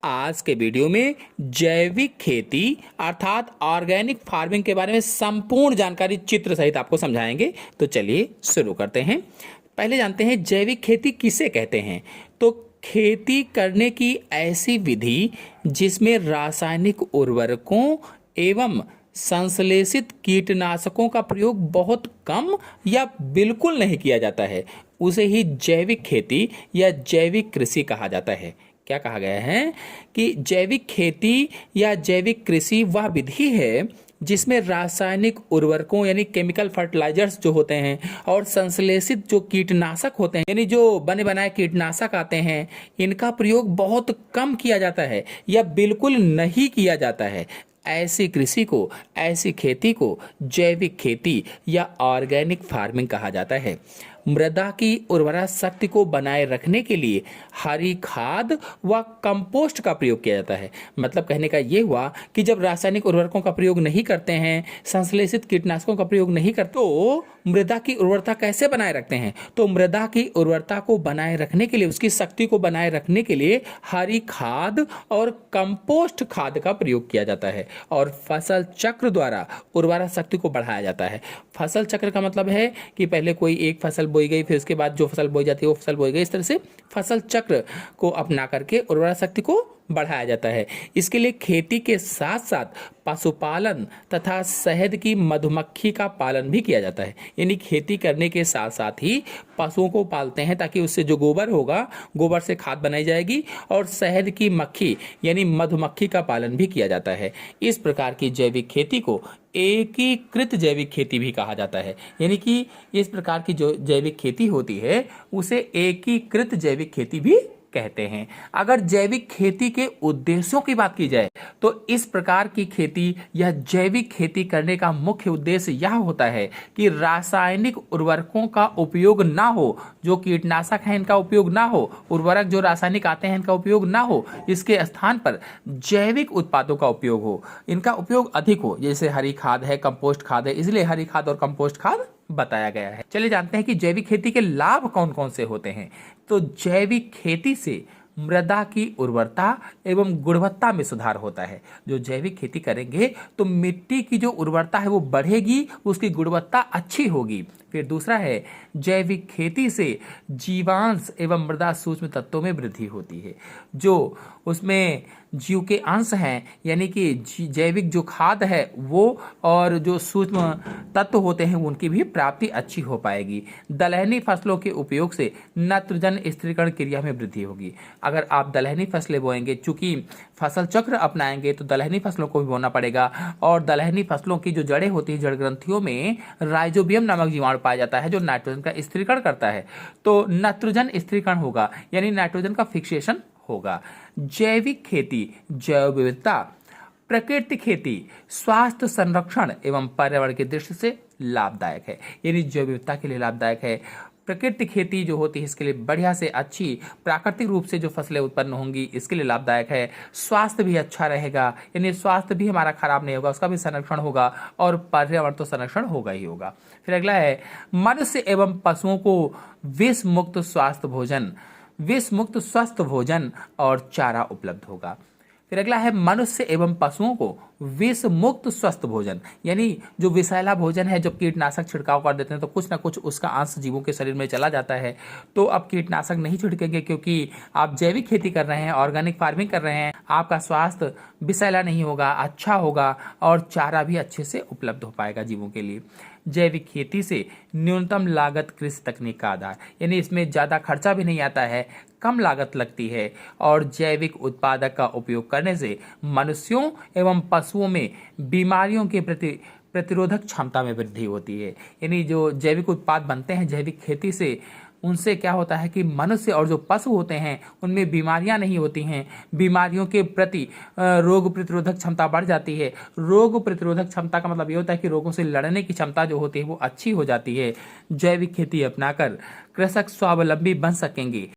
आज के वीडियो में जैविक खेती अर्थात ऑर्गेनिक फार्मिंग के बारे में संपूर्ण जानकारी चित्र सहित आपको समझाएंगे। तो चलिए शुरू करते हैं। पहले जानते हैं जैविक खेती किसे कहते हैं। तो खेती करने की ऐसी विधि जिसमें रासायनिक उर्वरकों एवं संश्लेषित कीटनाशकों का प्रयोग बहुत कम या बिल्कुल नहीं किया जाता है, उसे ही जैविक खेती या जैविक कृषि कहा जाता है। क्या कहा गया है कि जैविक खेती या जैविक कृषि वह विधि है जिसमें रासायनिक उर्वरकों यानी केमिकल फर्टिलाइजर्स जो होते हैं और संश्लेषित जो कीटनाशक होते हैं यानी जो बने बनाए कीटनाशक आते हैं, इनका प्रयोग बहुत कम किया जाता है या बिल्कुल नहीं किया जाता है। ऐसी कृषि को, ऐसी खेती को जैविक खेती या ऑर्गेनिक फार्मिंग कहा जाता है। मृदा की उर्वरा शक्ति को बनाए रखने के लिए हरी खाद व कंपोस्ट का प्रयोग किया जाता है। मतलब कहने का ये हुआ कि जब रासायनिक उर्वरकों का प्रयोग नहीं करते हैं, संश्लेषित कीटनाशकों का प्रयोग नहीं करते, तो मृदा की उर्वरता कैसे बनाए रखते हैं। तो मृदा की उर्वरता को बनाए रखने के लिए, उसकी शक्ति को बनाए रखने के लिए हरी खाद और कंपोस्ट खाद का प्रयोग किया जाता है और फसल चक्र द्वारा उर्वरा शक्ति को बढ़ाया जाता है। फसल चक्र का मतलब है कि पहले कोई एक फसल बोई गई, फिर उसके बाद जो फसल बोई जाती है वो फसल बोई गई। इस तरह से फसल चक्र को अपना करके उर्वरा शक्ति को बढ़ाया जाता है। इसके लिए खेती के साथ साथ पशुपालन तथा शहद की मधुमक्खी का पालन भी किया जाता है। यानी खेती करने के साथ साथ ही पशुओं को पालते हैं ताकि उससे जो गोबर होगा, गोबर से खाद बनाई जाएगी और शहद की मक्खी यानी मधुमक्खी का पालन भी किया जाता है। इस प्रकार की जैविक खेती को एकीकृत जैविक खेती भी कहा जाता है। यानी कि इस प्रकार की जो जैविक खेती होती है उसे एकीकृत जैविक खेती भी कहते हैं। अगर जैविक खेती के उद्देश्यों की बात की जाए तो इस प्रकार की खेती या जैविक खेती करने का मुख्य उद्देश्य यह होता है कि रासायनिक उर्वरकों का उपयोग ना हो, जो कीटनाशक हैं इनका उपयोग ना हो, उर्वरक जो रासायनिक आते हैं इनका उपयोग ना हो, इसके स्थान पर जैविक उत्पादों का उपयोग हो, इनका उपयोग अधिक हो। जैसे हरी खाद है, कंपोस्ट खाद है, इसलिए हरी खाद और कंपोस्ट खाद बताया गया है। चलिए जानते हैं कि जैविक खेती के लाभ कौन कौन से होते हैं। तो जैविक खेती से मृदा की उर्वरता एवं गुणवत्ता में सुधार होता है। जो जैविक खेती करेंगे तो मिट्टी की जो उर्वरता है वो बढ़ेगी, उसकी गुणवत्ता अच्छी होगी। फिर दूसरा है जैविक खेती से जीवांश एवं मृदा सूक्ष्म तत्वों में वृद्धि होती है। जो उसमें जीव के अंश हैं यानी कि जैविक जो खाद है वो और जो सूक्ष्म तत्व होते हैं उनकी भी प्राप्ति अच्छी हो पाएगी। दलहनी फसलों के उपयोग से नाइट्रोजन स्थिरीकरण क्रिया में वृद्धि होगी। अगर आप दलहनी फसलें बोएंगे, चूंकि फसल चक्र अपनाएंगे तो दलहनी फसलों को भी बोना पड़ेगा और दलहनी फसलों की जो जड़ें होती हैं, जड़ ग्रंथियों में राइजोबियम नामक जीवाणु पाया जाता है जो नाइट्रोजन का स्थिरीकरण करता है। तो नाइट्रोजन स्थिरीकरण होगा यानी नाइट्रोजन का फिक्सेशन होगा। जैविक खेती जैव विविधता, प्राकृतिक खेती स्वास्थ्य संरक्षण एवं पर्यावरण की दृष्टि से लाभदायक है। यानी जैव विविधता के लिए लाभदायक है। प्राकृतिक खेती जो होती है इसके लिए बढ़िया से अच्छी प्राकृतिक रूप से जो फसलें उत्पन्न होंगी इसके लिए लाभदायक है। स्वास्थ्य भी अच्छा रहेगा, यानी स्वास्थ्य भी हमारा खराब नहीं होगा, उसका भी संरक्षण होगा और पर्यावरण तो संरक्षण होगा ही होगा। फिर अगला है मनुष्य एवं पशुओं को विष मुक्त स्वस्थ भोजन और चारा उपलब्ध होगा। फिर अगला है मनुष्य एवं पशुओं को विष मुक्त स्वस्थ भोजन, यानी जो विषैला भोजन है, जब कीटनाशक छिड़काव कर देते हैं तो कुछ ना कुछ उसका अंश जीवों के शरीर में चला जाता है। तो अब कीटनाशक नहीं छिड़केंगे क्योंकि आप जैविक खेती कर रहे हैं, ऑर्गेनिक फार्मिंग कर रहे हैं, आपका स्वास्थ्य विषैला नहीं होगा, अच्छा होगा और चारा भी अच्छे से उपलब्ध हो पाएगा जीवों के लिए। जैविक खेती से न्यूनतम लागत कृषि तकनीक का आधार, यानी इसमें ज़्यादा खर्चा भी नहीं आता है, कम लागत लगती है और जैविक उत्पादक का उपयोग करने से मनुष्यों एवं पशुओं में बीमारियों के प्रति प्रतिरोधक क्षमता में वृद्धि होती है। यानी जो जैविक उत्पाद बनते हैं जैविक खेती से, उनसे क्या होता है कि मनुष्य और जो पशु होते हैं उनमें बीमारियां नहीं होती हैं, बीमारियों के प्रति रोग प्रतिरोधक क्षमता बढ़ जाती है। रोग प्रतिरोधक क्षमता का मतलब ये होता है कि रोगों से लड़ने की क्षमता जो होती है वो अच्छी हो जाती है। जैविक खेती अपनाकर कृषक स्वावलंबी बन सकेंगे।